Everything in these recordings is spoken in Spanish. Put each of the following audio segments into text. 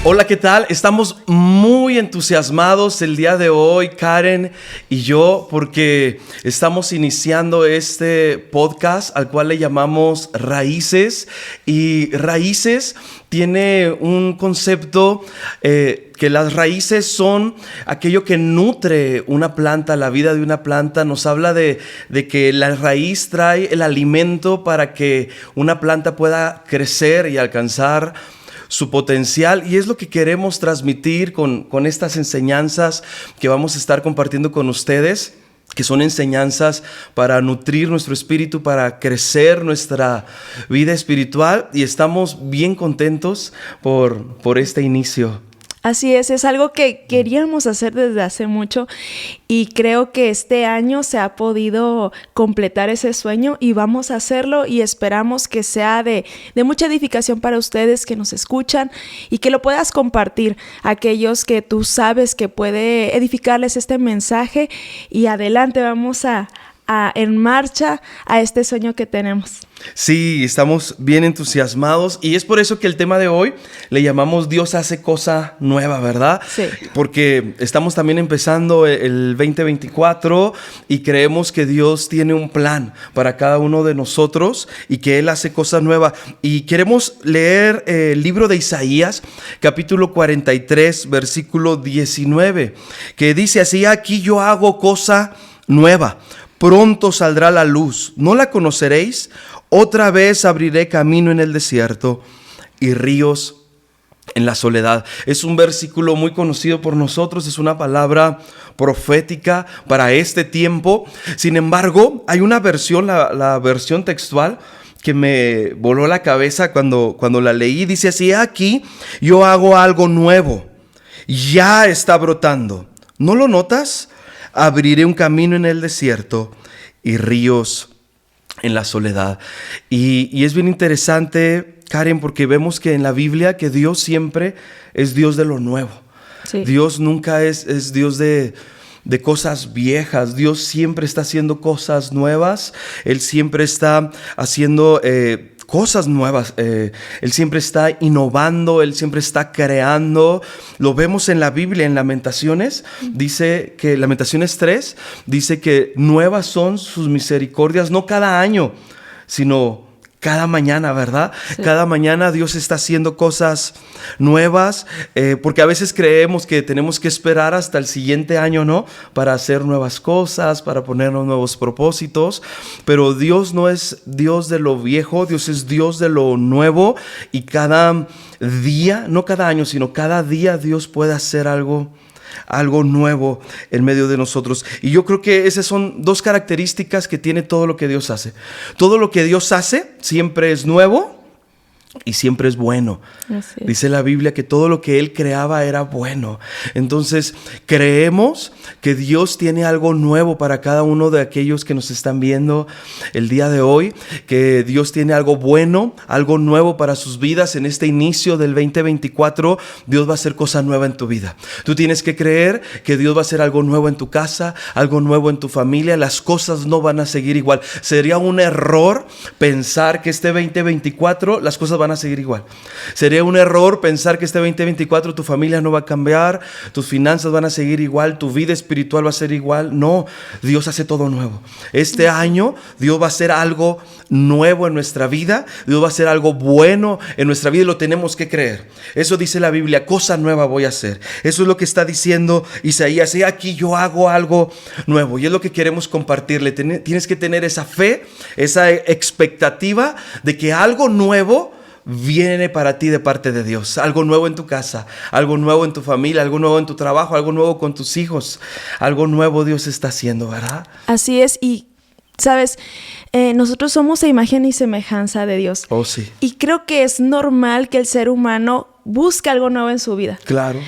Hola, ¿qué tal? Estamos muy entusiasmados el día de hoy, Karen y yo, porque estamos iniciando este podcast al cual le llamamos Raíces. Y Raíces tiene un concepto que las raíces son aquello que nutre una planta, la vida de una planta. Nos habla de que la raíz trae el alimento para que una planta pueda crecer y alcanzar su potencial, y es lo que queremos transmitir con estas enseñanzas que vamos a estar compartiendo con ustedes, que son enseñanzas para nutrir nuestro espíritu, para crecer nuestra vida espiritual, y estamos bien contentos por este inicio. Así es algo que queríamos hacer desde hace mucho y creo que este año se ha podido completar ese sueño y vamos a hacerlo, y esperamos que sea de mucha edificación para ustedes que nos escuchan y que lo puedas compartir a aquellos que tú sabes que puede edificarles este mensaje, y adelante, vamos en marcha a este sueño que tenemos. Sí, estamos bien entusiasmados, y es por eso que el tema de hoy le llamamos Dios hace cosa nueva, ¿verdad? Sí. Porque estamos también empezando el 2024 y creemos que Dios tiene un plan para cada uno de nosotros y que Él hace cosa nueva. Y queremos leer el libro de Isaías, capítulo 43, versículo 19, que dice así: aquí yo hago cosa nueva. Pronto saldrá la luz, ¿no la conoceréis? Otra vez abriré camino en el desierto y ríos en la soledad. Es un versículo muy conocido por nosotros, es una palabra profética para este tiempo. Sin embargo, hay una versión, la versión textual, que me voló la cabeza cuando la leí. Dice así: aquí yo hago algo nuevo, ya está brotando. ¿No lo notas? Abriré un camino en el desierto y ríos en la soledad. Y es bien interesante, Karen, porque vemos que en la Biblia que Dios siempre es Dios de lo nuevo. Sí. Dios nunca es Dios de cosas viejas. Dios siempre está haciendo cosas nuevas. Él siempre está haciendo cosas nuevas. Él siempre está innovando, Él siempre está creando. Lo vemos en la Biblia, en Lamentaciones. Dice que Lamentaciones 3 dice que nuevas son sus misericordias, no cada año, sino cada mañana, ¿verdad? Sí. Cada mañana Dios está haciendo cosas nuevas, porque a veces creemos que tenemos que esperar hasta el siguiente año, ¿no? Para hacer nuevas cosas, para ponernos nuevos propósitos. Pero Dios no es Dios de lo viejo, Dios es Dios de lo nuevo, y cada día, no cada año, sino cada día Dios puede hacer algo nuevo en medio de nosotros. Y yo creo que esas son dos características que tiene todo lo que Dios hace. Todo lo que Dios hace siempre es nuevo y siempre es bueno. Dice la Biblia que todo lo que Él creaba era bueno. Entonces creemos que Dios tiene algo nuevo para cada uno de aquellos que nos están viendo el día de hoy, que Dios tiene algo bueno, algo nuevo para sus vidas. En este inicio del 2024, Dios va a hacer cosa nueva en tu vida. Tú tienes que creer que Dios va a hacer algo nuevo en tu casa, algo nuevo en tu familia. Las cosas no van a seguir igual. Sería un error pensar que este 2024 las cosas van a seguir igual. Sería un error pensar que este 2024 tu familia no va a cambiar, tus finanzas van a seguir igual, tu vida espiritual va a ser igual. No, Dios hace todo nuevo. Este año Dios va a hacer algo nuevo en nuestra vida. Dios va a hacer algo bueno en nuestra vida, y lo tenemos que creer. Eso dice la Biblia: cosa nueva voy a hacer. Eso es lo que está diciendo Isaías. Y aquí yo hago algo nuevo, y es lo que queremos compartirle. Tienes que tener esa fe, esa expectativa de que algo nuevo viene para ti de parte de Dios. Algo nuevo en tu casa, algo nuevo en tu familia, algo nuevo en tu trabajo, algo nuevo con tus hijos. Algo nuevo Dios está haciendo, ¿verdad? Así es. Y sabes, nosotros somos a imagen y semejanza de Dios. Oh, sí. Y creo que es normal que el ser humano busque algo nuevo en su vida. Claro.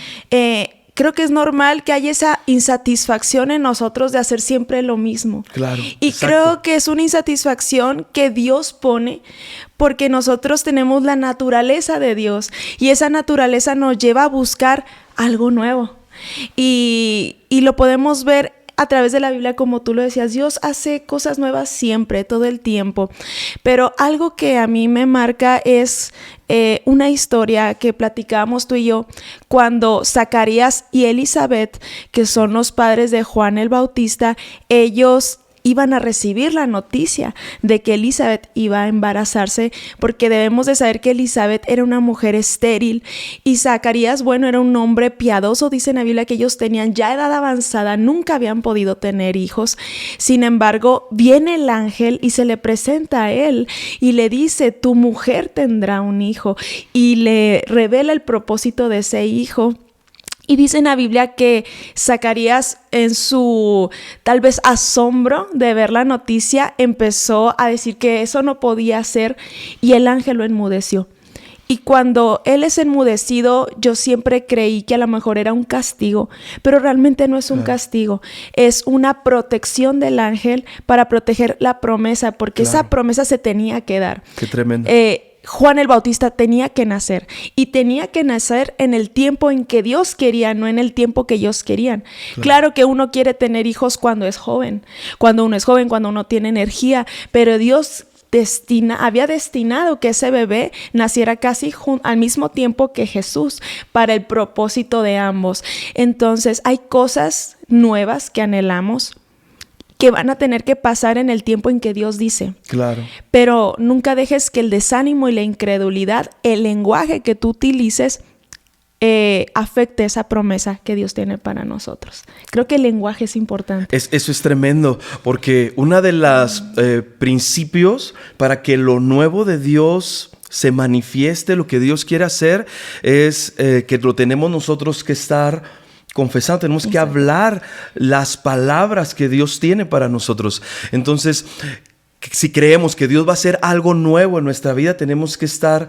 creo que es normal que haya esa insatisfacción en nosotros de hacer siempre lo mismo. Claro. Y exacto. creo que es una insatisfacción que Dios pone porque nosotros tenemos la naturaleza de Dios y esa naturaleza nos lleva a buscar algo nuevo. Y lo podemos ver a través de la Biblia, como tú lo decías. Dios hace cosas nuevas siempre, todo el tiempo. Pero algo que a mí me marca es una historia que platicábamos tú y yo cuando Zacarías y Elizabeth, que son los padres de Juan el Bautista, ellos iban a recibir la noticia de que Elizabeth iba a embarazarse, porque debemos de saber que Elizabeth era una mujer estéril y Zacarías, bueno, era un hombre piadoso. Dice en la Biblia que ellos tenían ya edad avanzada, nunca habían podido tener hijos. Sin embargo, viene el ángel y se le presenta a él y le dice: tu mujer tendrá un hijo, y le revela el propósito de ese hijo. Y dice en la Biblia que Zacarías, en su tal vez asombro de ver la noticia, empezó a decir que eso no podía ser, y el ángel lo enmudeció. Y cuando él es enmudecido, yo siempre creí que a lo mejor era un castigo, pero realmente no es un castigo, es una protección del ángel para proteger la promesa, porque esa promesa se tenía que dar. Qué tremendo. Juan el Bautista tenía que nacer, y tenía que nacer en el tiempo en que Dios quería, no en el tiempo que ellos querían. Claro que uno quiere tener hijos cuando es joven, cuando uno tiene energía, pero Dios había destinado que ese bebé naciera casi al mismo tiempo que Jesús, para el propósito de ambos. Entonces hay cosas nuevas que anhelamos, que van a tener que pasar en el tiempo en que Dios dice. Claro. Pero nunca dejes que el desánimo y la incredulidad, el lenguaje que tú utilices, afecte esa promesa que Dios tiene para nosotros. Creo que el lenguaje es importante. Eso es tremendo, porque una de las principios para que lo nuevo de Dios se manifieste, lo que Dios quiere hacer, es que lo tenemos nosotros que estar confesando, tenemos que hablar las palabras que Dios tiene para nosotros. Entonces, si creemos que Dios va a hacer algo nuevo en nuestra vida, tenemos que estar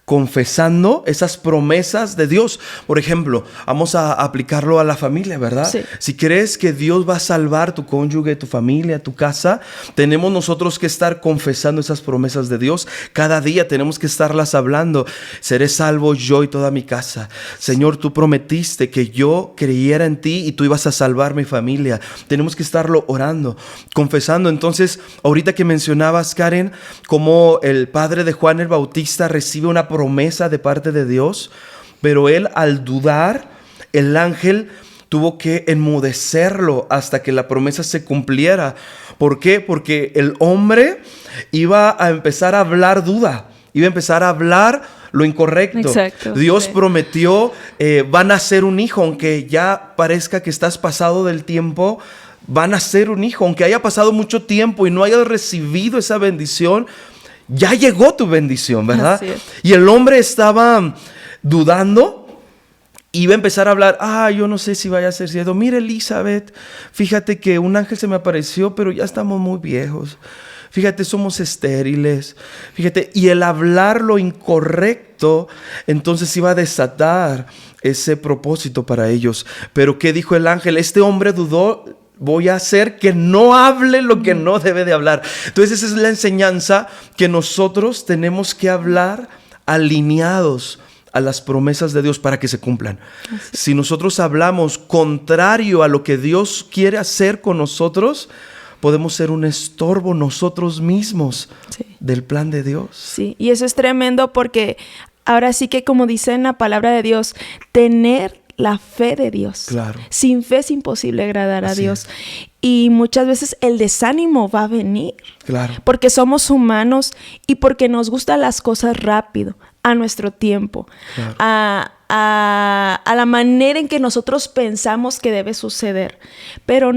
confesando esas promesas de Dios. Por ejemplo, vamos a aplicarlo a la familia, ¿verdad? Sí. Si crees que Dios va a salvar tu cónyuge, tu familia, tu casa, tenemos nosotros que estar confesando esas promesas de Dios. Cada día tenemos que estarlas hablando. Seré salvo yo y toda mi casa. Señor, tú prometiste que yo creyera en ti y tú ibas a salvar mi familia. Tenemos que estarlo orando, confesando. Entonces, ahorita que mencionabas, Karen, cómo el padre de Juan el Bautista recibe una promesa de parte de Dios, pero él, al dudar, el ángel tuvo que enmudecerlo hasta que la promesa se cumpliera. ¿Por qué? Porque el hombre iba a empezar a hablar duda, iba a empezar a hablar lo incorrecto. Exacto, Dios sí. prometió, van a nacer un hijo, aunque ya parezca que estás pasado del tiempo, van a nacer un hijo, aunque haya pasado mucho tiempo y no hayas recibido esa bendición. Ya llegó tu bendición, ¿verdad? Así es. Y el hombre estaba dudando, iba a empezar a hablar: yo no sé si vaya a ser cierto. Mira, Elizabeth, fíjate que un ángel se me apareció, pero ya estamos muy viejos. Fíjate, somos estériles. Fíjate, y el hablar lo incorrecto, entonces iba a desatar ese propósito para ellos. Pero ¿qué dijo el ángel? Este hombre dudó. Voy a hacer que no hable lo que no debe de hablar. Entonces esa es la enseñanza, que nosotros tenemos que hablar alineados a las promesas de Dios para que se cumplan. Si nosotros hablamos contrario a lo que Dios quiere hacer con nosotros, podemos ser un estorbo nosotros mismos del plan de Dios. Sí, y eso es tremendo, porque ahora sí que, como dice en la palabra de Dios, tener la fe de Dios. Claro. Sin fe es imposible agradar a Así Dios. es. Y muchas veces el desánimo va a venir. Claro. Porque somos humanos y porque nos gustan las cosas rápido, a nuestro tiempo, Claro. a la manera en que nosotros pensamos que debe suceder. Pero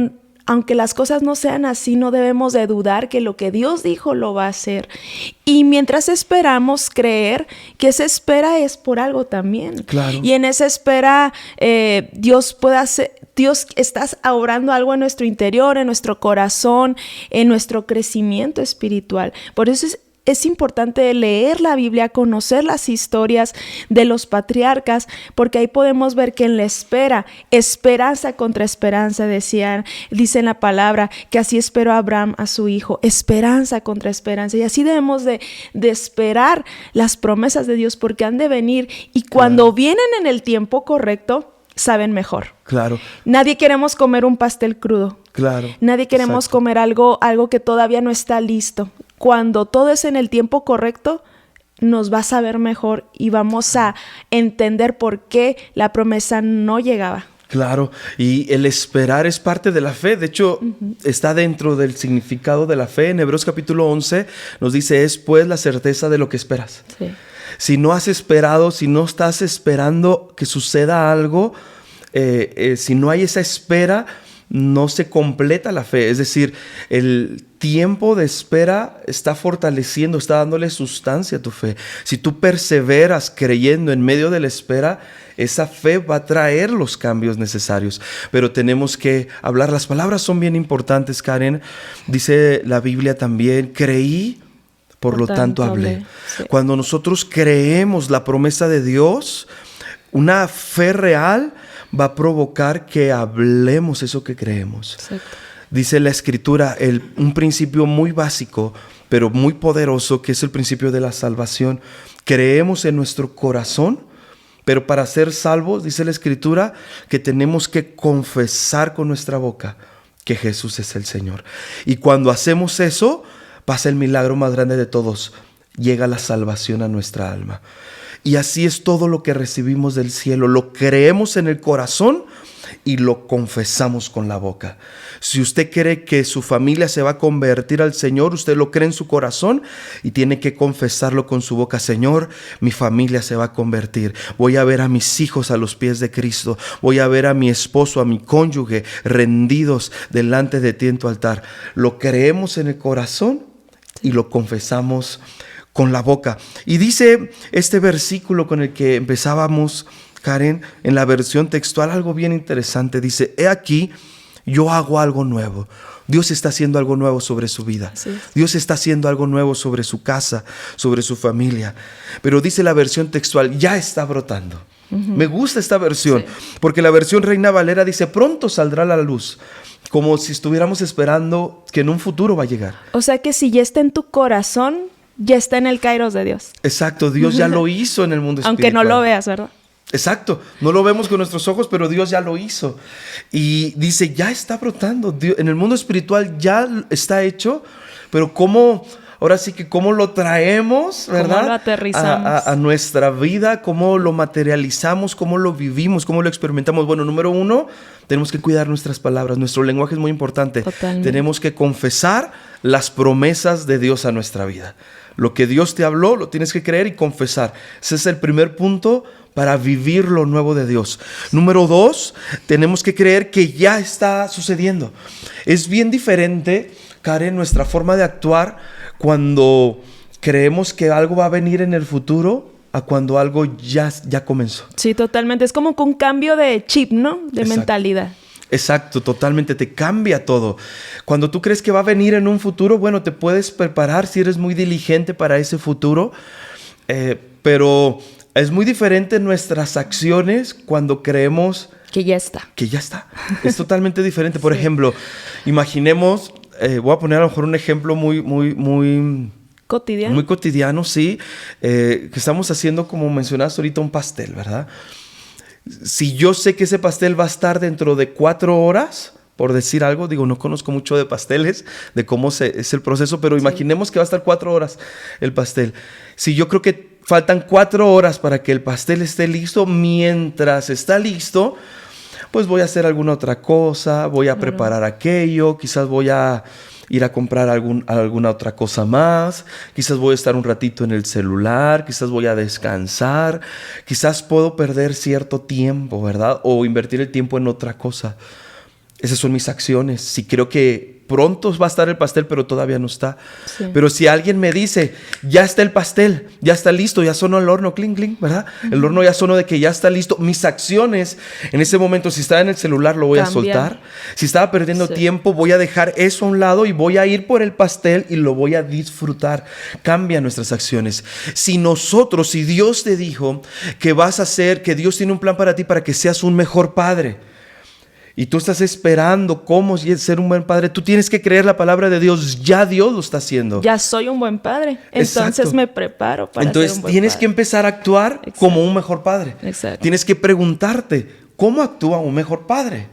aunque las cosas no sean así, no debemos de dudar que lo que Dios dijo lo va a hacer. Y mientras esperamos, creer que esa espera es por algo también. Claro. Y en esa espera Dios puede hacer, Dios está obrando algo en nuestro interior, en nuestro corazón, en nuestro crecimiento espiritual. Por eso es importante leer la Biblia, conocer las historias de los patriarcas, porque ahí podemos ver que en la espera, esperanza contra esperanza, dice en la palabra, que así esperó Abraham a su hijo, esperanza contra esperanza. Y así debemos de esperar las promesas de Dios, porque han de venir, y cuando vienen en el tiempo correcto, saben mejor. Claro. Nadie queremos comer un pastel crudo. Claro. Nadie queremos comer algo que todavía no está listo. Cuando todo es en el tiempo correcto, nos va a saber mejor y vamos a entender por qué la promesa no llegaba. Claro, y el esperar es parte de la fe. De hecho, está dentro del significado de la fe. En Hebreos capítulo 11 nos dice, es pues la certeza de lo que esperas. Sí. Si no has esperado, si no estás esperando que suceda algo, si no hay esa espera, no se completa la fe. Es decir, el tiempo de espera está fortaleciendo, está dándole sustancia a tu fe. Si tú perseveras creyendo en medio de la espera, esa fe va a traer los cambios necesarios. Pero tenemos que hablar. Las palabras son bien importantes, Karen. Dice la Biblia también, creí, por lo tanto hablé. Sí. Cuando nosotros creemos la promesa de Dios, una fe real va a provocar que hablemos eso que creemos. Exacto. Dice la Escritura, un principio muy básico, pero muy poderoso, que es el principio de la salvación. Creemos en nuestro corazón, pero para ser salvos, dice la Escritura, que tenemos que confesar con nuestra boca que Jesús es el Señor. Y cuando hacemos eso, pasa el milagro más grande de todos. Llega la salvación a nuestra alma. Y así es todo lo que recibimos del cielo. Lo creemos en el corazón y lo confesamos con la boca. Si usted cree que su familia se va a convertir al Señor, usted lo cree en su corazón y tiene que confesarlo con su boca. Señor, mi familia se va a convertir. Voy a ver a mis hijos a los pies de Cristo. Voy a ver a mi esposo, a mi cónyuge rendidos delante de ti en tu altar. Lo creemos en el corazón y lo confesamos con la boca. Y dice este versículo con el que empezábamos, Karen, en la versión textual, algo bien interesante. Dice, he aquí, yo hago algo nuevo. Dios está haciendo algo nuevo sobre su vida. Sí. Dios está haciendo algo nuevo sobre su casa, sobre su familia. Pero dice la versión textual, ya está brotando. Me gusta esta versión, porque la versión Reina Valera dice, pronto saldrá la luz. Como si estuviéramos esperando que en un futuro va a llegar. O sea que si ya está en tu corazón, ya está en el kairos de Dios. Exacto, Dios ya lo hizo en el mundo espiritual. Aunque no lo veas, ¿verdad? Exacto, no lo vemos con nuestros ojos, pero Dios ya lo hizo. Y dice, ya está brotando. Dios, en el mundo espiritual ya está hecho, pero ¿cómo? Ahora sí que cómo lo traemos, ¿verdad? ¿Cómo lo aterrizamos? A nuestra vida, cómo lo materializamos, cómo lo vivimos, cómo lo experimentamos. Bueno, número uno, tenemos que cuidar nuestras palabras. Nuestro lenguaje es muy importante. Totalmente. Tenemos que confesar las promesas de Dios a nuestra vida. Lo que Dios te habló, lo tienes que creer y confesar. Ese es el primer punto para vivir lo nuevo de Dios. Número dos, tenemos que creer que ya está sucediendo. Es bien diferente, Karen, nuestra forma de actuar cuando creemos que algo va a venir en el futuro a cuando algo ya comenzó. Sí, totalmente. Es como con un cambio de chip, ¿no? De Exacto. mentalidad. Exacto, totalmente, te cambia todo. Cuando tú crees que va a venir en un futuro, bueno, te puedes preparar si eres muy diligente para ese futuro, pero es muy diferente nuestras acciones cuando creemos que ya está. Que ya está. Es totalmente diferente. Por Sí. ejemplo, imaginemos, voy a poner a lo mejor un ejemplo muy cotidiano, sí, que estamos haciendo, como mencionaste ahorita, un pastel, ¿verdad? Si yo sé que ese pastel va a estar dentro de 4 horas, por decir algo, digo, no conozco mucho de pasteles, de cómo es el proceso, pero imaginemos que va a estar 4 horas el pastel. Si yo creo que faltan 4 horas para que el pastel esté listo, mientras está listo, pues voy a hacer alguna otra cosa, voy a preparar aquello, quizás voy a ir a comprar alguna otra cosa más, quizás voy a estar un ratito en el celular, quizás voy a descansar, quizás puedo perder cierto tiempo, ¿verdad? O invertir el tiempo en otra cosa. Esas son mis acciones. Si creo que pronto va a estar el pastel, pero todavía no está. Sí. Pero si alguien me dice, ya está el pastel, ya está listo, ya sonó el horno, clink, clink, ¿verdad? El horno ya sonó de que ya está listo. Mis acciones en ese momento, si estaba en el celular, lo voy a soltar. Si estaba perdiendo tiempo, voy a dejar eso a un lado y voy a ir por el pastel y lo voy a disfrutar. Cambia nuestras acciones. Si Dios te dijo que vas a hacer, que Dios tiene un plan para ti para que seas un mejor padre, y tú estás esperando cómo ser un buen padre, tú tienes que creer la palabra de Dios. Ya Dios lo está haciendo. Ya soy un buen padre. Entonces Exacto. me preparo para Entonces ser un buen tienes padre. que empezar a actuar Exacto. como un mejor padre. Exacto. Tienes que preguntarte, ¿cómo actúa un mejor padre?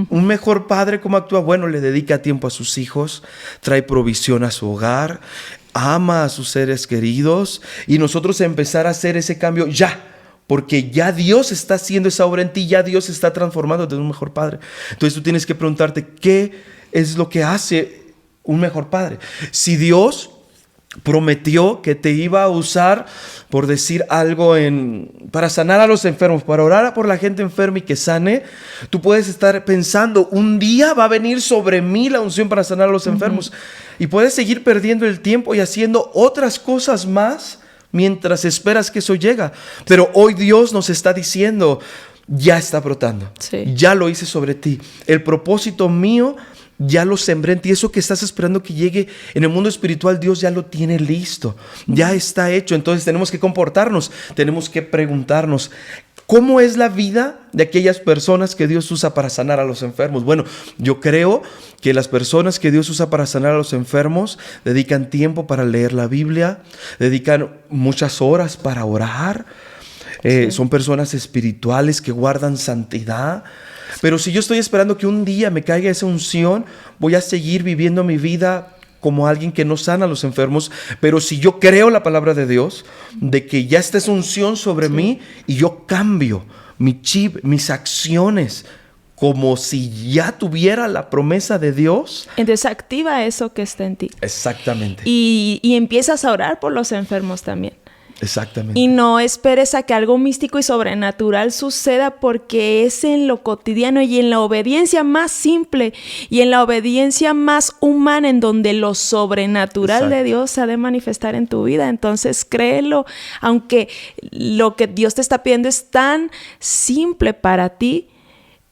Un mejor padre, ¿cómo actúa? Bueno, le dedica tiempo a sus hijos, trae provisión a su hogar, ama a sus seres queridos, y nosotros empezar a hacer ese cambio ya. Porque ya Dios está haciendo esa obra en ti, ya Dios está transformándote en un mejor padre. Entonces tú tienes que preguntarte, ¿qué es lo que hace un mejor padre? Si Dios prometió que te iba a usar, por decir algo, para sanar a los enfermos, para orar por la gente enferma y que sane, tú puedes estar pensando, un día va a venir sobre mí la unción para sanar a los enfermos. Y puedes seguir perdiendo el tiempo y haciendo otras cosas más mientras esperas que eso llega. Pero hoy Dios nos está diciendo, ya está brotando. Sí. Ya lo hice sobre ti. El propósito mío ya lo sembré en ti. Eso que estás esperando que llegue en el mundo espiritual, Dios ya lo tiene listo. Ya está hecho. Entonces tenemos que comportarnos. Tenemos que preguntarnos, ¿cómo es la vida de aquellas personas que Dios usa para sanar a los enfermos? Bueno, yo creo que las personas que Dios usa para sanar a los enfermos dedican tiempo para leer la Biblia, dedican muchas horas para orar. Son personas espirituales que guardan santidad. Pero si yo estoy esperando que un día me caiga esa unción, voy a seguir viviendo mi vida como alguien que no sana a los enfermos. Pero si yo creo la palabra de Dios, de que ya está esa unción sobre mí, y yo cambio mi chip, mis acciones, como si ya tuviera la promesa de Dios. Entonces activa eso que está en ti. Exactamente. Y empiezas a orar por los enfermos también. Exactamente. Y no esperes a que algo místico y sobrenatural suceda, porque es en lo cotidiano y en la obediencia más simple y en la obediencia más humana en donde lo sobrenatural de Dios se ha de manifestar en tu vida. Entonces créelo, aunque lo que Dios te está pidiendo es tan simple para ti.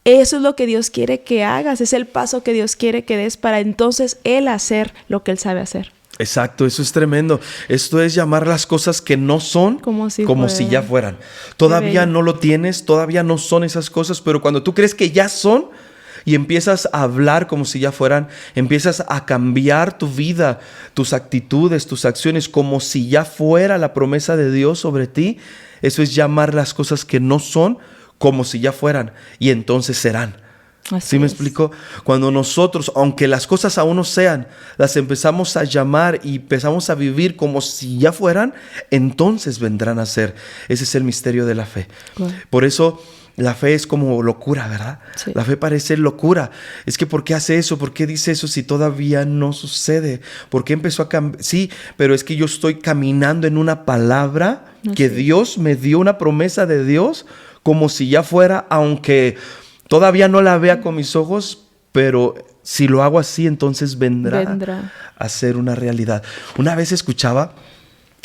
Eso es lo que Dios quiere que hagas, es el paso que Dios quiere que des para entonces Él hacer lo que Él sabe hacer. Exacto, eso es tremendo. Esto es llamar las cosas que no son como si ya fueran. Todavía no lo tienes, todavía no son esas cosas, pero cuando tú crees que ya son y empiezas a hablar como si ya fueran, empiezas a cambiar tu vida, tus actitudes, tus acciones como si ya fuera la promesa de Dios sobre ti, eso es llamar las cosas que no son como si ya fueran, y entonces serán. ¿Sí me explico? Cuando nosotros, aunque las cosas aún no sean, las empezamos a llamar y empezamos a vivir como si ya fueran, entonces vendrán a ser. Ese es el misterio de la fe. Wow. Por eso la fe es como locura, ¿verdad? Sí. La fe parece locura. Es que ¿por qué hace eso? ¿Por qué dice eso si todavía no sucede? ¿Por qué empezó a cambiar? Sí, pero es que yo estoy caminando en una palabra que Dios me dio, una promesa de Dios, como si ya fuera, aunque todavía no la vea con mis ojos, pero si lo hago así, entonces vendrá a ser una realidad. Una vez escuchaba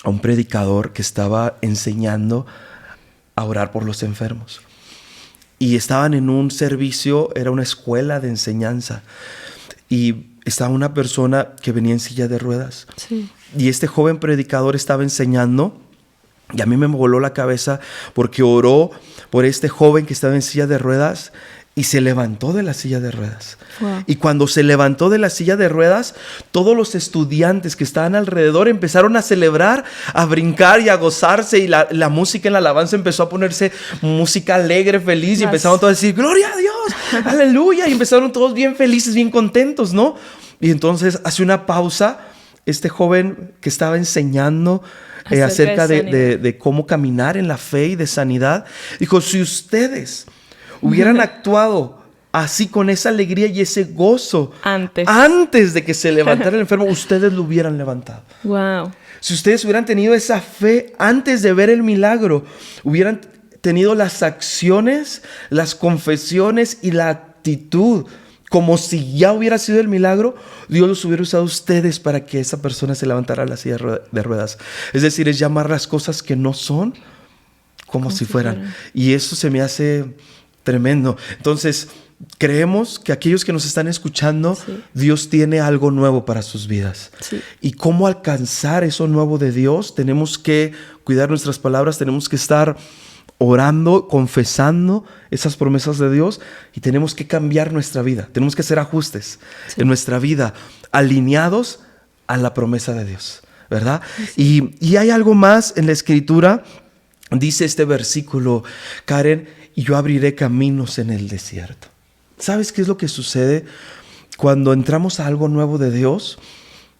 a un predicador que estaba enseñando a orar por los enfermos. Y estaban en un servicio, era una escuela de enseñanza. Y estaba una persona que venía en silla de ruedas. Sí. Y este joven predicador estaba enseñando. Y a mí me voló la cabeza porque oró por este joven que estaba en silla de ruedas y se levantó de la silla de ruedas. Wow. Y cuando se levantó de la silla de ruedas, todos los estudiantes que estaban alrededor empezaron a celebrar, a brincar y a gozarse, y la música en la alabanza empezó a ponerse música alegre, feliz, y empezaron todos a decir, ¡Gloria a Dios! ¡Aleluya! Y empezaron todos bien felices, bien contentos, ¿no? Y entonces hace una pausa, este joven que estaba enseñando acerca de cómo caminar en la fe y de sanidad, dijo, si ustedes hubieran actuado así, con esa alegría y ese gozo antes de que se levantara el enfermo, ustedes lo hubieran levantado. Wow. Si ustedes hubieran tenido esa fe antes de ver el milagro, hubieran tenido las acciones, las confesiones y la actitud como si ya hubiera sido el milagro, Dios los hubiera usado a ustedes para que esa persona se levantara a la silla de ruedas. Es decir, es llamar las cosas que no son como si fueran. Y eso se me hace tremendo. Entonces, creemos que aquellos que nos están escuchando, sí, Dios tiene algo nuevo para sus vidas. Sí. Y cómo alcanzar eso nuevo de Dios, tenemos que cuidar nuestras palabras, tenemos que estar orando, confesando esas promesas de Dios, y tenemos que cambiar nuestra vida. Tenemos que hacer ajustes, sí, en nuestra vida, alineados a la promesa de Dios, ¿verdad? Sí. Y hay algo más en la Escritura. Dice este versículo, Karen, y yo abriré caminos en el desierto. ¿Sabes qué es lo que sucede cuando entramos a algo nuevo de Dios?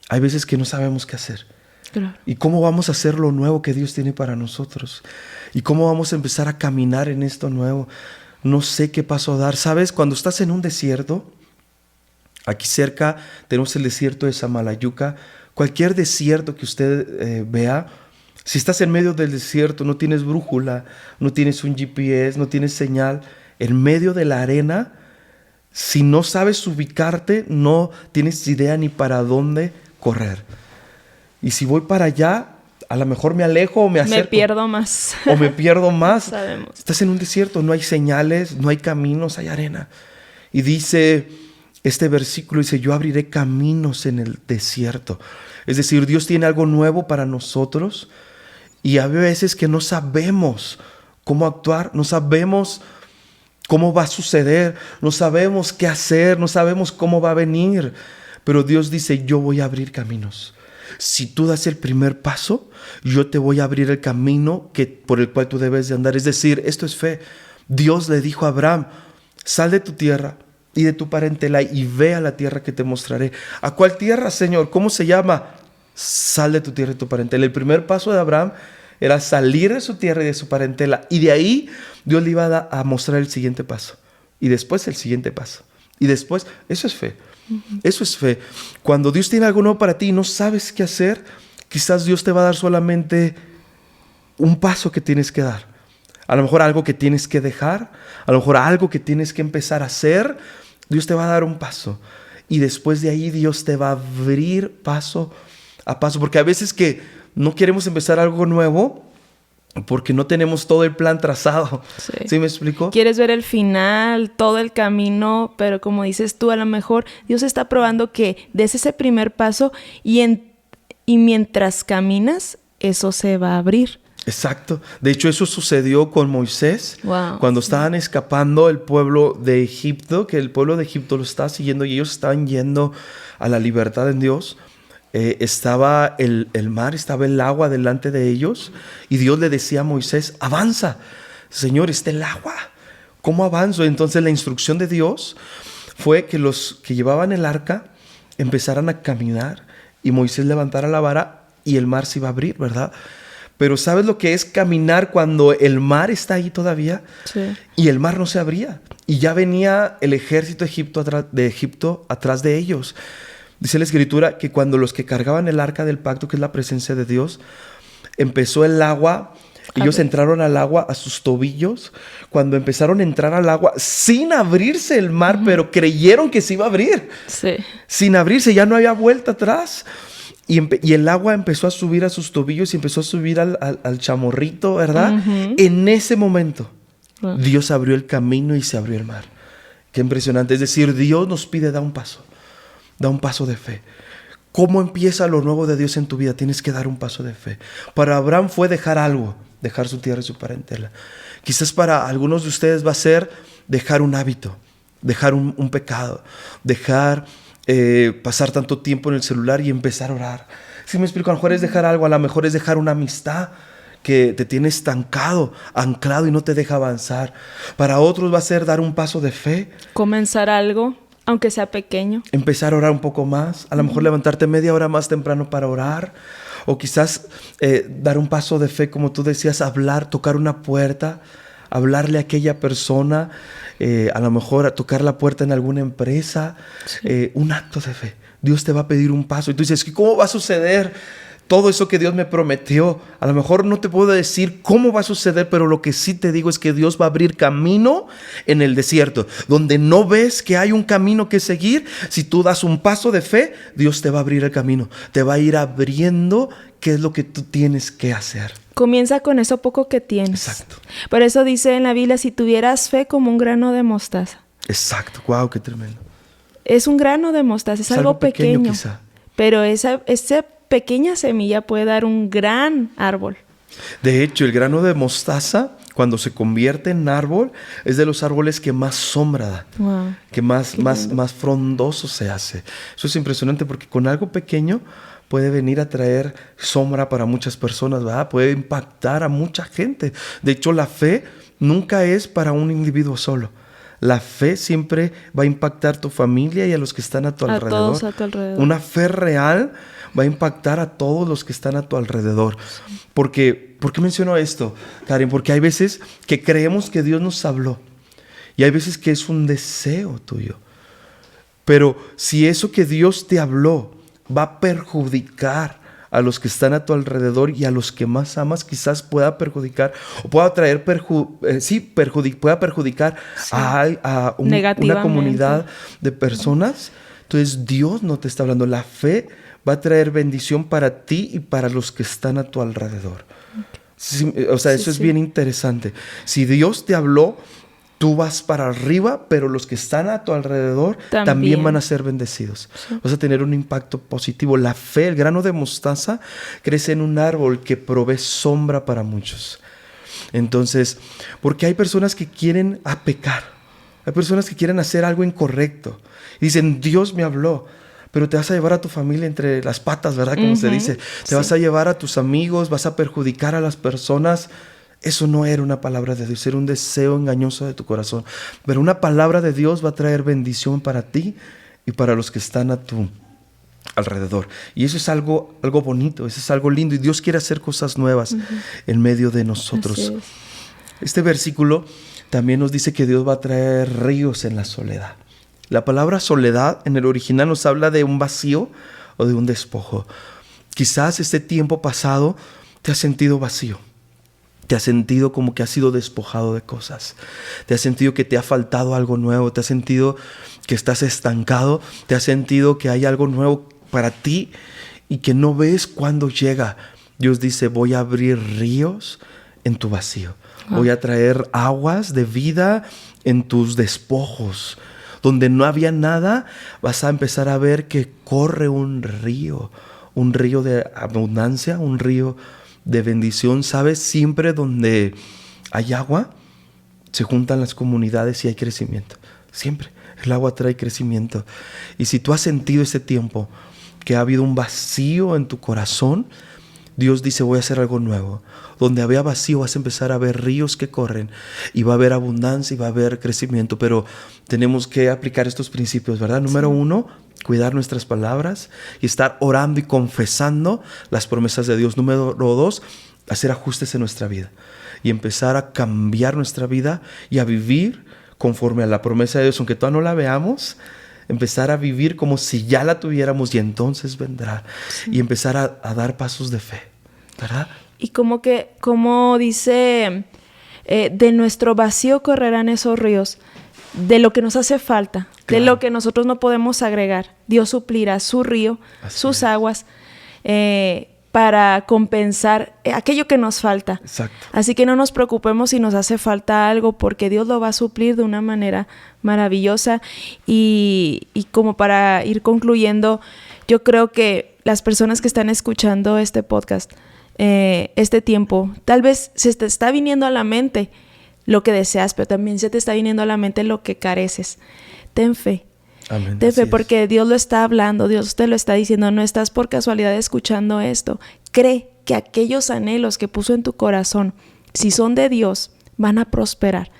Hay veces que no sabemos qué hacer. Claro. ¿Y cómo vamos a hacer lo nuevo que Dios tiene para nosotros? ¿Y cómo vamos a empezar a caminar en esto nuevo? No sé qué paso dar. ¿Sabes? Cuando estás en un desierto, aquí cerca tenemos el desierto de Samalayuca. Cualquier desierto que usted vea, si estás en medio del desierto, no tienes brújula, no tienes un GPS, no tienes señal, en medio de la arena, si no sabes ubicarte, no tienes idea ni para dónde correr. Y si voy para allá, a lo mejor me alejo o me acerco. Me pierdo más. O me pierdo más. Sabemos. Estás en un desierto, no hay señales, no hay caminos, hay arena. Y dice este versículo, dice, yo abriré caminos en el desierto. Es decir, Dios tiene algo nuevo para nosotros. Y hay veces que no sabemos cómo actuar, no sabemos cómo va a suceder, no sabemos qué hacer, no sabemos cómo va a venir. Pero Dios dice, yo voy a abrir caminos. Si tú das el primer paso, yo te voy a abrir el camino por el cual tú debes de andar. Es decir, esto es fe. Dios le dijo a Abraham, sal de tu tierra y de tu parentela y ve a la tierra que te mostraré. ¿A cuál tierra, Señor? ¿Cómo se llama? Sal de tu tierra y de tu parentela. El primer paso de Abraham era salir de su tierra y de su parentela. Y de ahí Dios le iba a mostrar el siguiente paso. Y después el siguiente paso. Y después, eso es fe. Eso es fe. Cuando Dios tiene algo nuevo para ti y no sabes qué hacer, quizás Dios te va a dar solamente un paso que tienes que dar. A lo mejor algo que tienes que dejar, a lo mejor algo que tienes que empezar a hacer. Dios te va a dar un paso. Y después de ahí Dios te va a abrir paso a paso. Porque a veces que no queremos empezar algo nuevo porque no tenemos todo el plan trazado. Sí. ¿Sí me explico? Quieres ver el final, todo el camino, pero como dices tú, a lo mejor Dios está probando que des ese primer paso y mientras caminas, eso se va a abrir. Exacto. De hecho, eso sucedió con Moisés. Wow. Cuando estaban escapando el pueblo de Egipto, que el pueblo de Egipto lo estaba siguiendo y ellos estaban yendo a la libertad en Dios. Estaba el mar, estaba el agua delante de ellos y Dios le decía a Moisés, avanza, Señor, está el agua, ¿cómo avanzo? Entonces la instrucción de Dios fue que los que llevaban el arca empezaran a caminar y Moisés levantara la vara y el mar se iba a abrir, ¿verdad? Pero ¿sabes lo que es caminar cuando el mar está ahí todavía? Sí. Y el mar no se abría y ya venía el ejército de Egipto atrás de ellos. Dice la Escritura que cuando los que cargaban el arca del pacto, que es la presencia de Dios, empezó el agua, ellos entraron al agua a sus tobillos. Cuando empezaron a entrar al agua, sin abrirse el mar, pero creyeron que se iba a abrir. Sí. Sin abrirse, ya no había vuelta atrás. Y el agua empezó a subir a sus tobillos y empezó a subir al chamorrito, ¿verdad? En ese momento, Dios abrió el camino y se abrió el mar. Qué impresionante. Es decir, Dios nos pide dar un paso. Da un paso de fe. ¿Cómo empieza lo nuevo de Dios en tu vida? Tienes que dar un paso de fe. Para Abraham fue dejar algo, dejar su tierra y su parentela. Quizás para algunos de ustedes va a ser dejar un hábito, dejar un pecado, dejar pasar tanto tiempo en el celular y empezar a orar. ¿Sí me explico? A lo mejor es dejar algo, a lo mejor es dejar una amistad que te tiene estancado, anclado y no te deja avanzar. Para otros va a ser dar un paso de fe. Comenzar algo. Aunque sea pequeño. Empezar a orar un poco más. A lo mejor levantarte media hora más temprano para orar. O quizás dar un paso de fe, como tú decías, hablar, tocar una puerta, hablarle a aquella persona, a lo mejor a tocar la puerta en alguna empresa. Sí. Un acto de fe. Dios te va a pedir un paso. Y tú dices, ¿cómo va a suceder? todo eso que Dios me prometió. A lo mejor no te puedo decir cómo va a suceder, pero lo que sí te digo es que Dios va a abrir camino en el desierto. Donde no ves que hay un camino que seguir, si tú das un paso de fe, Dios te va a abrir el camino. Te va a ir abriendo qué es lo que tú tienes que hacer. Comienza con eso poco que tienes. Exacto. Por eso dice en la Biblia, si tuvieras fe como un grano de mostaza. Exacto. Wow, qué tremendo. Es un grano de mostaza, es algo pequeño. Quizá. Pero esa pequeña semilla puede dar un gran árbol. De hecho, el grano de mostaza, cuando se convierte en árbol, es de los árboles que más sombra da, Wow. que más frondoso se hace. Eso es impresionante porque con algo pequeño puede venir a traer sombra para muchas personas, ¿verdad? Puede impactar a mucha gente. De hecho, la fe nunca es para un individuo solo. La fe siempre va a impactar a tu familia y a los que están a tu alrededor. A todos a tu alrededor. Una fe real va a impactar a todos los que están a tu alrededor. ¿Por qué menciono esto, Karen? Porque hay veces que creemos que Dios nos habló y hay veces que es un deseo tuyo. Pero si eso que Dios te habló va a perjudicar a los que están a tu alrededor y a los que más amas, quizás pueda perjudicar o pueda traer pueda perjudicar a una comunidad de personas. Entonces Dios no te está hablando. La fe va a traer bendición para ti y para los que están a tu alrededor. Sí, o sea, eso es bien interesante. Si Dios te habló, tú vas para arriba, pero los que están a tu alrededor también van a ser bendecidos. Sí. Vas a tener un impacto positivo. La fe, el grano de mostaza, crece en un árbol que provee sombra para muchos. Entonces, porque hay personas que quieren pecar. Hay personas que quieren hacer algo incorrecto. Y dicen, Dios me habló. Pero te vas a llevar a tu familia entre las patas, ¿verdad? Como se dice. Te vas a llevar a tus amigos, vas a perjudicar a las personas. Eso no era una palabra de Dios, era un deseo engañoso de tu corazón. Pero una palabra de Dios va a traer bendición para ti y para los que están a tu alrededor. Y eso es algo bonito, eso es algo lindo. Y Dios quiere hacer cosas nuevas en medio de nosotros. Este versículo también nos dice que Dios va a traer ríos en la soledad. La palabra soledad en el original nos habla de un vacío o de un despojo. Quizás este tiempo pasado te has sentido vacío. Te has sentido como que has sido despojado de cosas. Te has sentido que te ha faltado algo nuevo. Te has sentido que estás estancado. Te has sentido que hay algo nuevo para ti y que no ves cuándo llega. Dios dice, voy a abrir ríos en tu vacío. Voy a traer aguas de vida en tus despojos. Donde no había nada, vas a empezar a ver que corre un río de abundancia, un río de bendición. ¿Sabes? Siempre donde hay agua, se juntan las comunidades y hay crecimiento. Siempre. El agua trae crecimiento. Y si tú has sentido este tiempo que ha habido un vacío en tu corazón, Dios dice, voy a hacer algo nuevo. Donde había vacío vas a empezar a ver ríos que corren y va a haber abundancia y va a haber crecimiento. Pero tenemos que aplicar estos principios, ¿verdad? Número 1, cuidar nuestras palabras y estar orando y confesando las promesas de Dios. Número 2, hacer ajustes en nuestra vida y empezar a cambiar nuestra vida y a vivir conforme a la promesa de Dios. Aunque todavía no la veamos, empezar a vivir como si ya la tuviéramos y entonces vendrá. Y empezar a dar pasos de fe, ¿verdad? Y como dice, de nuestro vacío correrán esos ríos, de lo que nos hace falta, de lo que nosotros no podemos agregar. Dios suplirá su río, sus aguas, para compensar aquello que nos falta. Exacto. Así que no nos preocupemos si nos hace falta algo, porque Dios lo va a suplir de una manera maravillosa. Y como para ir concluyendo, yo creo que las personas que están escuchando este podcast, este tiempo, tal vez se te está viniendo a la mente lo que deseas, pero también se te está viniendo a la mente lo que careces. Ten fe. Amén. Ten fe, porque Dios lo está hablando, Dios te lo está diciendo. No estás por casualidad escuchando esto. Cree que aquellos anhelos que puso en tu corazón, si son de Dios, van a prosperar,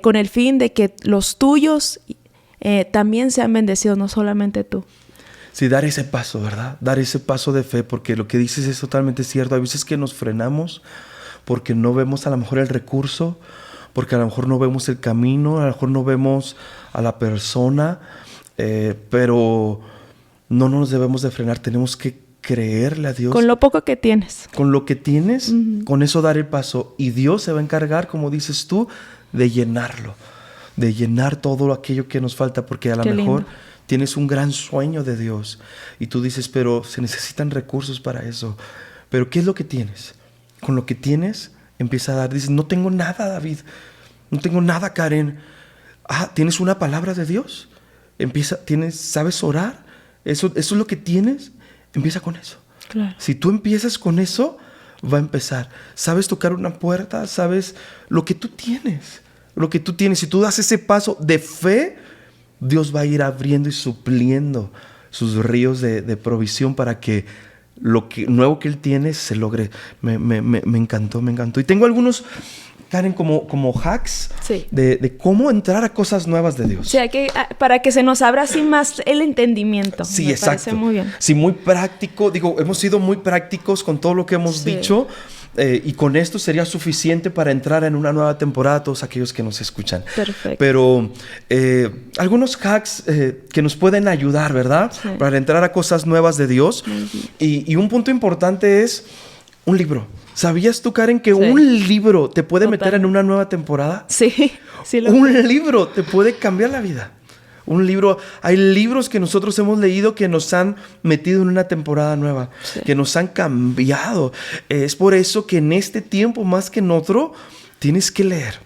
con el fin de que los tuyos también sean bendecidos, no solamente tú. Sí, dar ese paso, ¿verdad? Dar ese paso de fe, porque lo que dices es totalmente cierto. Hay veces que nos frenamos porque no vemos a lo mejor el recurso, porque a lo mejor no vemos el camino, a lo mejor no vemos a la persona, pero no nos debemos de frenar. Tenemos que creerle a Dios. Con lo poco que tienes. Con lo que tienes, con eso dar el paso. Y Dios se va a encargar, como dices tú, de llenarlo. De llenar todo aquello que nos falta. Porque a lo mejor tienes un gran sueño de Dios. Y tú dices, pero se necesitan recursos para eso. Pero ¿qué es lo que tienes? Con lo que tienes, empieza a dar. Dices, no tengo nada, David. No tengo nada, Karen. ¿Tienes una palabra de Dios? ¿Sabes orar? Eso es lo que tienes. Empieza con eso. Claro. Si tú empiezas con eso, va a empezar. ¿Sabes tocar una puerta? ¿Sabes lo que tú tienes? Lo que tú tienes. Si tú das ese paso de fe, Dios va a ir abriendo y supliendo sus ríos de provisión para que lo nuevo que Él tiene se logre. Me encantó, me encantó. Y tengo algunos, Karen, como hacks de cómo entrar a cosas nuevas de Dios. O sea, para que se nos abra así más el entendimiento. Sí, me exacto. Parece muy bien. Sí, muy práctico. Digo, hemos sido muy prácticos con todo lo que hemos dicho. Y con esto sería suficiente para entrar en una nueva temporada todos aquellos que nos escuchan. Perfecto. Pero algunos hacks que nos pueden ayudar, ¿verdad? Sí. Para entrar a cosas nuevas de Dios. Y un punto importante es un libro. ¿Sabías tú, Karen, que un libro te puede meter en una nueva temporada? Sí. Un libro te puede cambiar la vida. Un libro, hay libros que nosotros hemos leído que nos han metido en una temporada nueva, que nos han cambiado. Es por eso que en este tiempo, más que en otro, tienes que leer.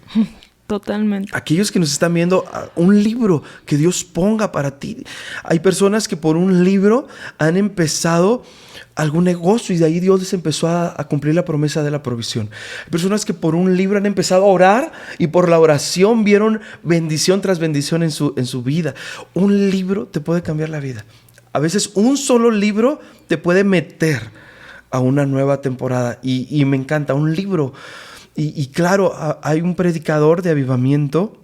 Totalmente. Aquellos que nos están viendo, un libro que Dios ponga para ti. Hay personas que por un libro han empezado algún negocio y de ahí Dios les empezó a cumplir la promesa de la provisión. Hay personas que por un libro han empezado a orar y por la oración vieron bendición tras bendición en su vida. Un libro te puede cambiar la vida. A veces un solo libro te puede meter a una nueva temporada y me encanta, un libro. Y claro, hay un predicador de avivamiento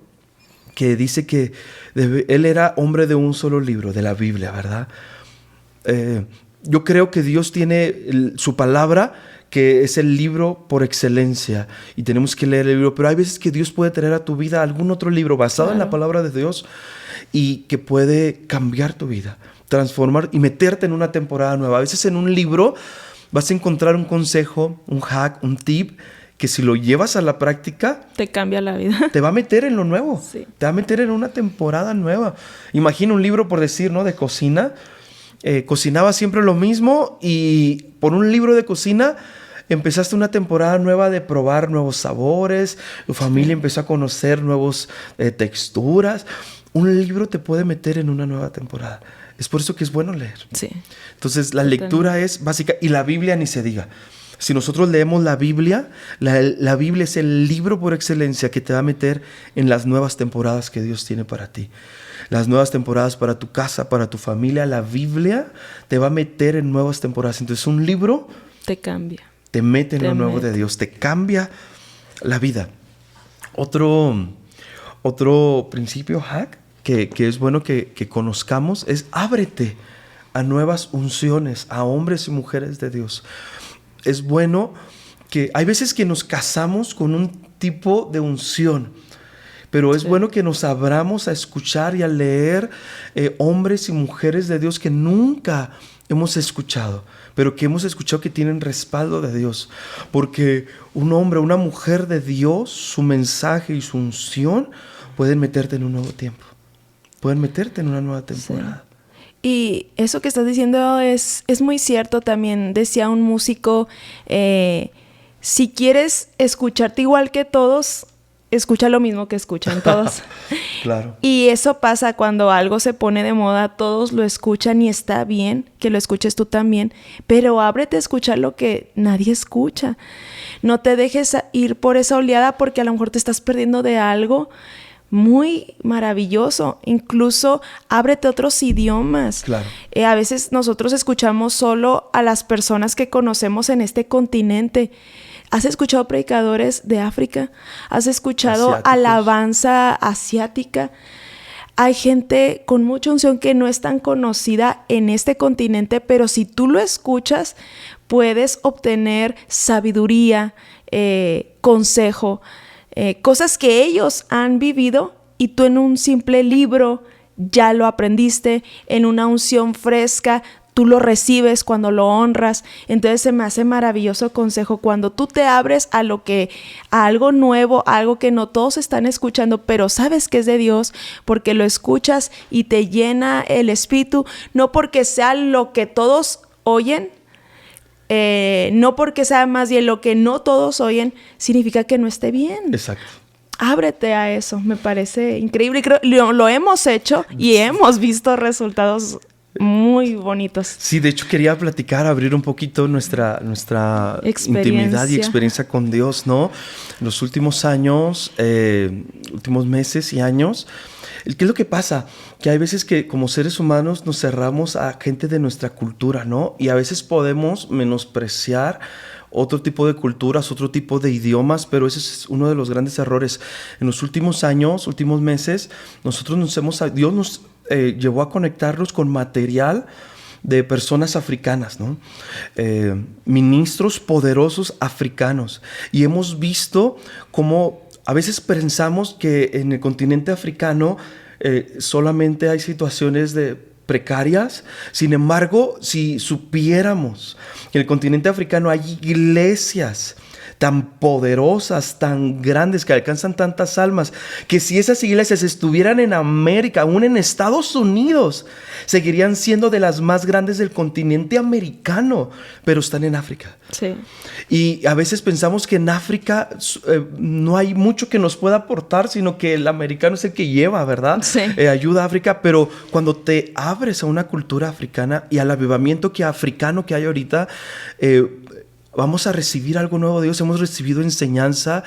que dice que él era hombre de un solo libro, de la Biblia, ¿verdad? Yo creo que Dios tiene su palabra, que es el libro por excelencia, y tenemos que leer el libro, pero hay veces que Dios puede traer a tu vida algún otro libro basado en la palabra de Dios y que puede cambiar tu vida, transformar y meterte en una temporada nueva. A veces en un libro vas a encontrar un consejo, un hack, un tip, que si lo llevas a la práctica, te cambia la vida. Te va a meter en lo nuevo. Sí. Te va a meter en una temporada nueva. Imagina un libro, por decir, ¿no? De cocina. Cocinaba siempre lo mismo y por un libro de cocina empezaste una temporada nueva de probar nuevos sabores. Tu familia empezó a conocer nuevas texturas. Un libro te puede meter en una nueva temporada. Es por eso que es bueno leer. Sí. Entonces, la lectura es básica y la Biblia ni se diga. Si nosotros leemos la Biblia, la Biblia es el libro por excelencia que te va a meter en las nuevas temporadas que Dios tiene para ti. Las nuevas temporadas para tu casa, para tu familia. La Biblia te va a meter en nuevas temporadas. Entonces, un libro te cambia. Te mete en lo nuevo de Dios. Te cambia la vida. Otro principio hack que es bueno que conozcamos es ábrete a nuevas unciones, a hombres y mujeres de Dios. Es bueno que hay veces que nos casamos con un tipo de unción, pero es bueno que nos abramos a escuchar y a leer hombres y mujeres de Dios que nunca hemos escuchado, pero que hemos escuchado que tienen respaldo de Dios. Porque un hombre, una mujer de Dios, su mensaje y su unción pueden meterte en un nuevo tiempo. Pueden meterte en una nueva temporada. Sí. Y eso que estás diciendo es muy cierto también. Decía un músico, si quieres escucharte igual que todos, escucha lo mismo que escuchan todos. Claro. Y eso pasa cuando algo se pone de moda, todos lo escuchan y está bien que lo escuches tú también, pero ábrete a escuchar lo que nadie escucha. No te dejes ir por esa oleada porque a lo mejor te estás perdiendo de algo muy maravilloso. Incluso ábrete a otros idiomas. Claro. A veces nosotros escuchamos solo a las personas que conocemos en este continente. ¿Has escuchado predicadores de África? ¿Has escuchado alabanza asiática? Hay gente con mucha unción que no es tan conocida en este continente, pero si tú lo escuchas, puedes obtener sabiduría, consejo, cosas que ellos han vivido y tú en un simple libro ya lo aprendiste, en una unción fresca, tú lo recibes, cuando lo honras. Entonces se me hace maravilloso consejo cuando tú te abres a algo nuevo, a algo que no todos están escuchando, pero sabes que es de Dios, porque lo escuchas y te llena el espíritu, no porque sea lo que todos oyen, no porque sea más bien lo que no todos oyen, significa que no esté bien. Exacto. Ábrete a eso, me parece increíble. Creo lo hemos hecho y hemos visto resultados muy bonitos. Sí, de hecho quería platicar, abrir un poquito nuestra intimidad y experiencia con Dios, ¿no? En los últimos años, últimos meses y años, ¿qué es lo que pasa? Que hay veces que como seres humanos nos cerramos a gente de nuestra cultura, ¿no? Y a veces podemos menospreciar otro tipo de culturas, otro tipo de idiomas, pero ese es uno de los grandes errores. En los últimos años, últimos meses, Dios nos llevó a conectarnos con material de personas africanas, ¿no? Ministros poderosos africanos. Y hemos visto cómo a veces pensamos que en el continente africano solamente hay situaciones precarias. Sin embargo, si supiéramos que en el continente africano hay iglesias tan poderosas, tan grandes, que alcanzan tantas almas, que si esas iglesias estuvieran en América, aún en Estados Unidos, seguirían siendo de las más grandes del continente americano, pero están en África. Sí. Y a veces pensamos que en África no hay mucho que nos pueda aportar, sino que el americano es el que lleva, ¿verdad? Sí. Ayuda a África, pero cuando te abres a una cultura africana y al avivamiento africano que hay ahorita, vamos a recibir algo nuevo de Dios. Hemos recibido enseñanza.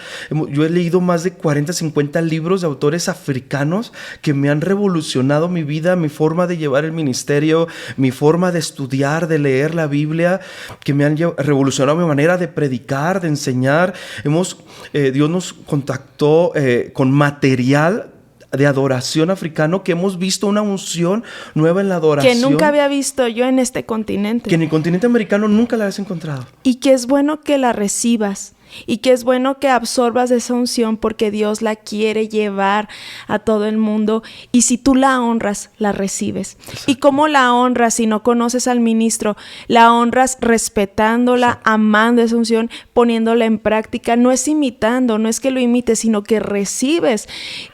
Yo he leído más de 40, 50 libros de autores africanos que me han revolucionado mi vida, mi forma de llevar el ministerio, mi forma de estudiar, de leer la Biblia, que me han revolucionado mi manera de predicar, de enseñar. Dios nos contactó con material de adoración africano, que hemos visto una unción nueva en la adoración. Que nunca había visto yo en este continente. Que en el continente americano nunca la habías encontrado. Y que es bueno que la recibas. Y que es bueno que absorbas esa unción porque Dios la quiere llevar a todo el mundo. Y si tú la honras, la recibes. Exacto. ¿Y cómo la honras si no conoces al ministro? La honras respetándola, exacto, amando esa unción, poniéndola en práctica. No es imitando, no es que lo imites, sino que recibes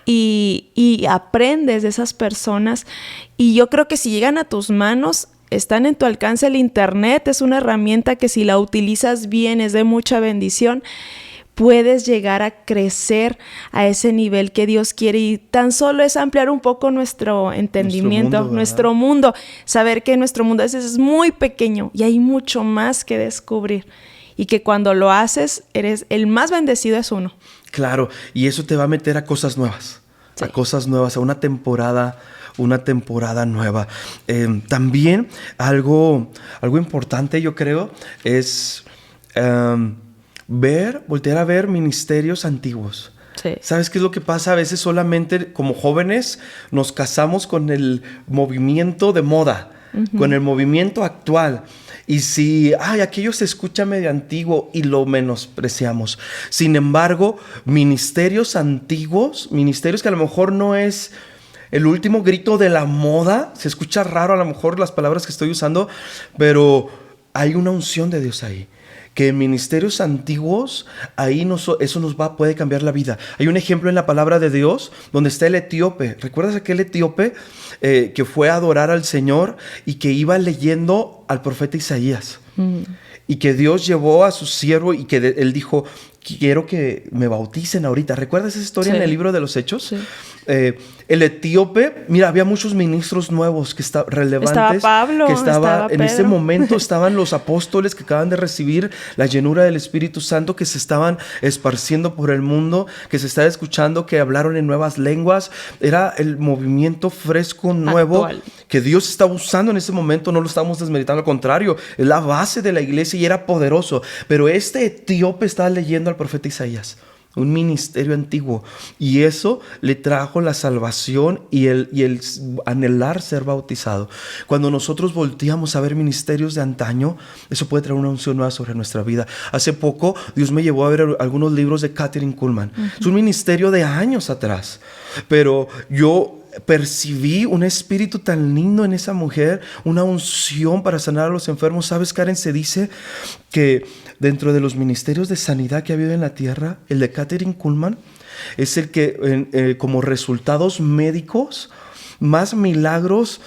y aprendes de esas personas. Y yo creo que si llegan a tus manos, están en tu alcance. El internet es una herramienta que si la utilizas bien es de mucha bendición. Puedes llegar a crecer a ese nivel que Dios quiere y tan solo es ampliar un poco nuestro entendimiento, nuestro mundo. Saber que nuestro mundo a veces es muy pequeño y hay mucho más que descubrir. Y que cuando lo haces, eres el más bendecido es uno. Claro, y eso te va a meter a cosas nuevas. Sí. A cosas nuevas, a una temporada nueva. También algo importante, yo creo, es voltear a ver ministerios antiguos. Sí. ¿Sabes qué es lo que pasa? A veces solamente como jóvenes nos casamos con el movimiento de moda, uh-huh, con el movimiento actual. Y si, aquello se escucha medio antiguo y lo menospreciamos. Sin embargo, ministerios antiguos, ministerios que a lo mejor no es el último grito de la moda, se escucha raro a lo mejor las palabras que estoy usando, pero hay una unción de Dios ahí. Que en ministerios antiguos, ahí eso puede cambiar la vida. Hay un ejemplo en la palabra de Dios donde está el etíope. ¿Recuerdas aquel etíope que fue a adorar al Señor y que iba leyendo al profeta Isaías? Y que Dios llevó a su siervo y que él dijo, quiero que me bauticen ahorita. ¿Recuerdas esa historia, sí, en el libro de los Hechos? Sí. El etíope, mira, había muchos ministros nuevos que relevantes. Estaba Pablo, estaba en ese momento estaban los apóstoles que acaban de recibir la llenura del Espíritu Santo, que se estaban esparciendo por el mundo, que se estaba escuchando, que hablaron en nuevas lenguas. Era el movimiento fresco, nuevo, actual, que Dios estaba usando en ese momento. No lo estamos desmeritando, al contrario, es la base de la iglesia y era poderoso. Pero este etíope estaba leyendo al profeta Isaías, un ministerio antiguo, y eso le trajo la salvación y el anhelar ser bautizado. Cuando nosotros volteamos a ver ministerios de antaño, eso puede traer una unción nueva sobre nuestra vida. Hace poco Dios me llevó a ver algunos libros de Kathryn Kuhlman. Uh-huh. Es un ministerio de años atrás, pero yo percibí un espíritu tan lindo en esa mujer, una unción para sanar a los enfermos. ¿Sabes, Karen? Se dice que dentro de los ministerios de sanidad que ha habido en la tierra, el de Kathryn Kuhlman es el que como resultados médicos, más milagros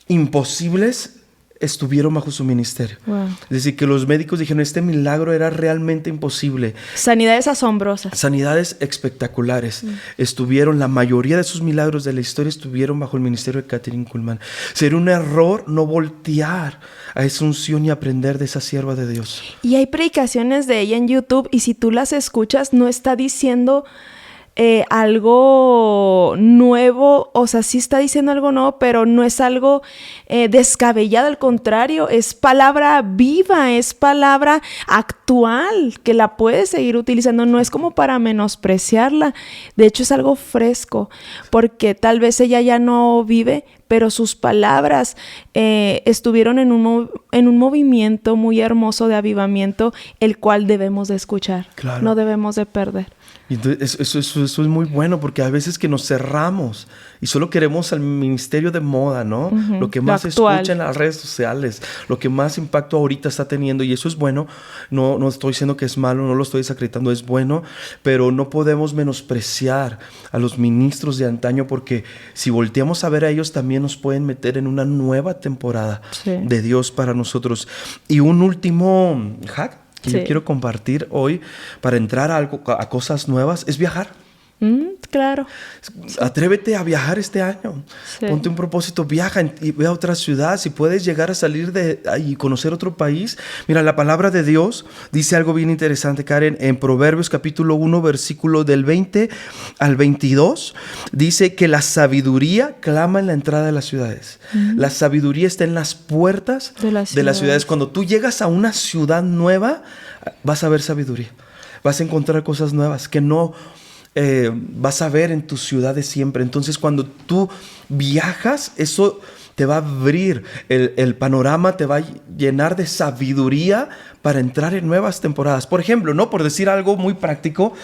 imposibles estuvieron bajo su ministerio. Wow. Es decir, que los médicos dijeron, este milagro era realmente imposible. Sanidades asombrosas. Sanidades espectaculares. Estuvieron, la mayoría de sus milagros de la historia estuvieron bajo el ministerio de Kathryn Kuhlman. Sería un error no voltear a esa unción y aprender de esa sierva de Dios. Y hay predicaciones de ella en YouTube, y si tú las escuchas, no está diciendo algo nuevo, o sea, sí está diciendo algo nuevo, pero no es algo descabellado, al contrario, es palabra viva, es palabra actual, que la puedes seguir utilizando, no es como para menospreciarla, de hecho es algo fresco, porque tal vez ella ya no vive, pero sus palabras estuvieron en un movimiento muy hermoso de avivamiento, el cual debemos de escuchar, Claro. no debemos de perder. Y entonces eso es muy bueno, porque a veces que nos cerramos y solo queremos al ministerio de moda, ¿no? Uh-huh. Lo que más se actual. escucha en las redes sociales, lo que más impacto ahorita está teniendo, y eso es bueno. No estoy diciendo que es malo, no lo estoy desacreditando, es bueno, pero no podemos menospreciar a los ministros de antaño, porque si volteamos a ver a ellos, también nos pueden meter en una nueva temporada de Dios para nosotros. Y un último hack que yo quiero compartir hoy para entrar a cosas nuevas es viajar. Claro. Atrévete a viajar este año. Sí. Ponte un propósito, viaja y ve a otra ciudad. Si puedes llegar a salir y conocer otro país. Mira, la palabra de Dios dice algo bien interesante, Karen. En Proverbios capítulo 1, versículo del 20 al 22, dice que la sabiduría clama en la entrada de las ciudades. La sabiduría está en las puertas de las ciudades. Cuando tú llegas a una ciudad nueva, vas a ver sabiduría. Vas a encontrar cosas nuevas que no vas a ver en tus ciudades siempre. Entonces, cuando tú viajas, eso te va a abrir el panorama, te va a llenar de sabiduría para entrar en nuevas temporadas. Por ejemplo, ¿no? Por decir algo muy práctico,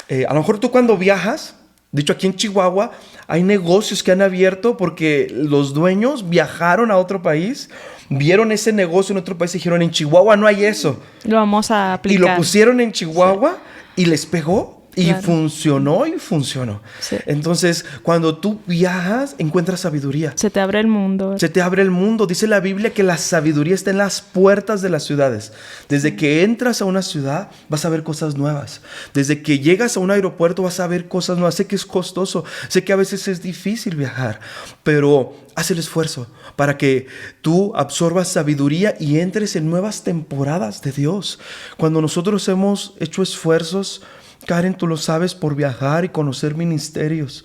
a lo mejor tú cuando viajas, dicho aquí en Chihuahua, hay negocios que han abierto porque los dueños viajaron a otro país, vieron ese negocio en otro país y dijeron, en Chihuahua no hay eso. Lo vamos a aplicar. Y lo pusieron en Chihuahua y les pegó. Y claro. funcionó. Sí. Entonces, cuando tú viajas, encuentras sabiduría. Se te abre el mundo. Se te abre el mundo. Dice la Biblia que la sabiduría está en las puertas de las ciudades. Desde que entras a una ciudad, vas a ver cosas nuevas. Desde que llegas a un aeropuerto, vas a ver cosas nuevas. Sé que es costoso. Sé que a veces es difícil viajar. Pero haz el esfuerzo para que tú absorbas sabiduría y entres en nuevas temporadas de Dios. Cuando nosotros hemos hecho esfuerzos, Karen, tú lo sabes, por viajar y conocer ministerios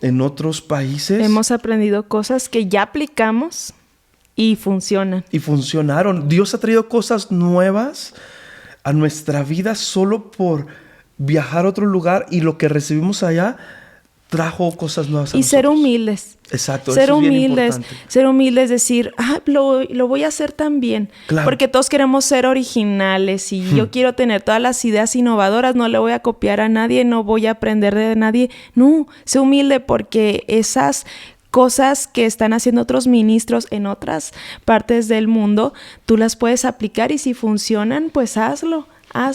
en otros países. Hemos aprendido cosas que ya aplicamos y funcionan. Y funcionaron. Dios ha traído cosas nuevas a nuestra vida solo por viajar a otro lugar, y lo que recibimos allá trajo cosas nuevas a nosotros. Y ser humildes. Exacto, ser eso es bien humildes, importante. ser humildes, decir, lo voy a hacer también. Claro. Porque todos queremos ser originales y yo quiero tener todas las ideas innovadoras, no le voy a copiar a nadie, no voy a aprender de nadie. No, sé humilde, porque esas cosas que están haciendo otros ministros en otras partes del mundo, tú las puedes aplicar, y si funcionan, pues hazlo.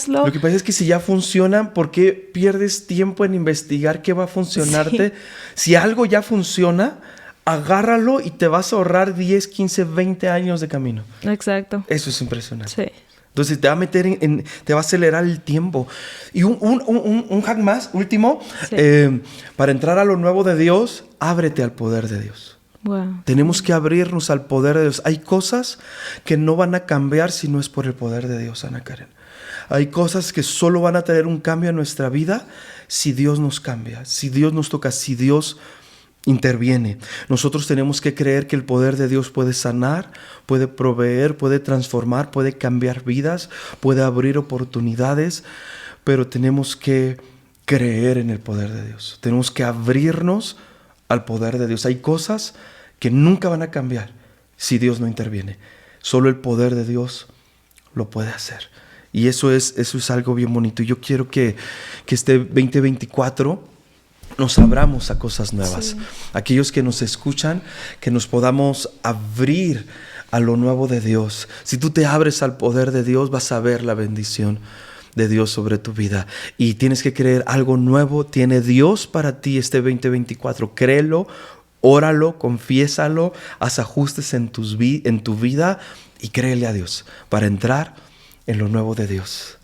Lo que pasa es que si ya funcionan, ¿por qué pierdes tiempo en investigar qué va a funcionarte? Sí. Si algo ya funciona, agárralo y te vas a ahorrar 10, 15, 20 años de camino. Exacto. Eso es impresionante. Sí. Entonces te va a meter te va a acelerar el tiempo. Y un hack más, último, sí. Para entrar a lo nuevo de Dios, ábrete al poder de Dios. Wow. Tenemos que abrirnos al poder de Dios. Hay cosas que no van a cambiar si no es por el poder de Dios, Ana Karen. Hay cosas que solo van a tener un cambio en nuestra vida si Dios nos cambia, si Dios nos toca, si Dios interviene. Nosotros tenemos que creer que el poder de Dios puede sanar, puede proveer, puede transformar, puede cambiar vidas, puede abrir oportunidades, pero tenemos que creer en el poder de Dios. Tenemos que abrirnos al poder de Dios. Hay cosas que nunca van a cambiar si Dios no interviene. Solo el poder de Dios lo puede hacer. Y eso es algo bien bonito. Y yo quiero que este 2024 nos abramos a cosas nuevas. Sí. Aquellos que nos escuchan, que nos podamos abrir a lo nuevo de Dios. Si tú te abres al poder de Dios, vas a ver la bendición de Dios sobre tu vida. Y tienes que creer algo nuevo tiene Dios para ti este 2024. Créelo, óralo, confiésalo, haz ajustes en tu vida y créele a Dios para entrar en lo nuevo de Dios.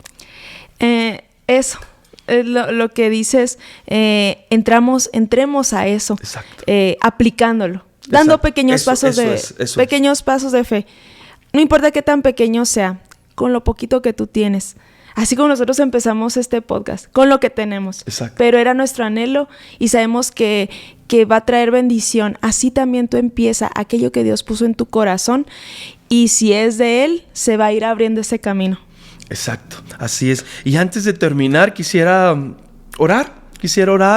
Eso. Lo que dices, entremos a eso. Exacto. Aplicándolo, dando Exacto. pequeños pasos de fe. No importa qué tan pequeño sea, con lo poquito que tú tienes. Así como nosotros empezamos este podcast, con lo que tenemos. Exacto. Pero era nuestro anhelo y sabemos que va a traer bendición. Así también tú empieza aquello que Dios puso en tu corazón y si es de Él, se va a ir abriendo ese camino. Exacto, así es. Y antes de terminar, quisiera orar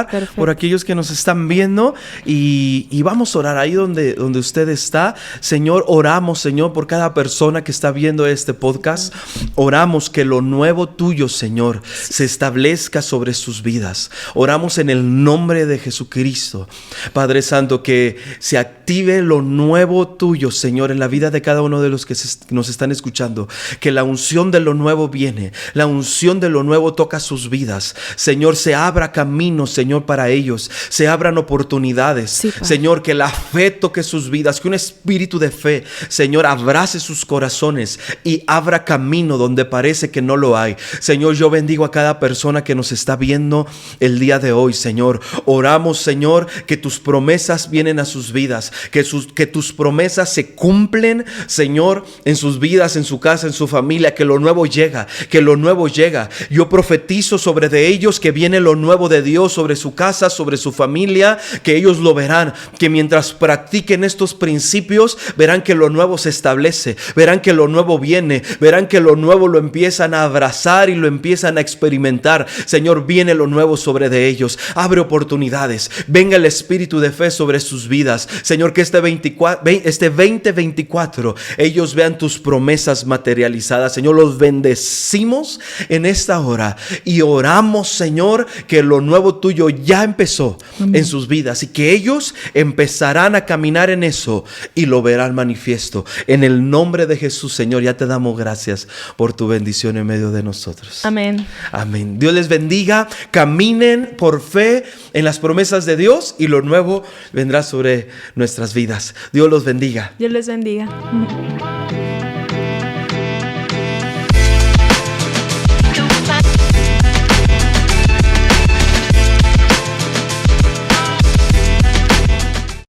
Perfecto. por aquellos que nos están viendo y vamos a orar ahí donde usted está. Señor, oramos, Señor, por cada persona que está viendo este podcast. Oramos que lo nuevo tuyo, Señor, se establezca sobre sus vidas. Oramos en el nombre de Jesucristo. Padre Santo, que se active lo nuevo tuyo, Señor, en la vida de cada uno de los que nos están escuchando. Que la unción de lo nuevo viene. La unción de lo nuevo toca sus vidas. Señor, se abra camino, Señor, para ellos. Se abran oportunidades. Sí, Señor, que la fe toque sus vidas. Que un espíritu de fe, Señor, abrace sus corazones y abra camino donde parece que no lo hay. Señor, yo bendigo a cada persona que nos está viendo el día de hoy, Señor. Oramos, Señor, que tus promesas vienen a sus vidas. Que tus promesas se cumplen, Señor, en sus vidas, en su casa, en su familia. Que lo nuevo llega. Que lo nuevo llega. Yo profetizo sobre de ellos que viene lo nuevo de Dios sobre su casa, sobre su familia, que ellos lo verán, que mientras practiquen estos principios, verán que lo nuevo se establece, verán que lo nuevo viene, verán que lo nuevo lo empiezan a abrazar y lo empiezan a experimentar. Señor, viene lo nuevo sobre de ellos, abre oportunidades, venga el espíritu de fe sobre sus vidas. Señor, que este 2024 ellos vean tus promesas materializadas. Señor, los bendecimos en esta hora y oramos, Señor, que lo nuevo tuyo ya empezó en sus vidas y que ellos empezarán a caminar en eso y lo verán manifiesto. En el nombre de Jesús, Señor, ya te damos gracias por tu bendición en medio de nosotros. Amén. Amén. Dios les bendiga. Caminen por fe en las promesas de Dios y lo nuevo vendrá sobre nuestras vidas. Dios los bendiga. Dios les bendiga.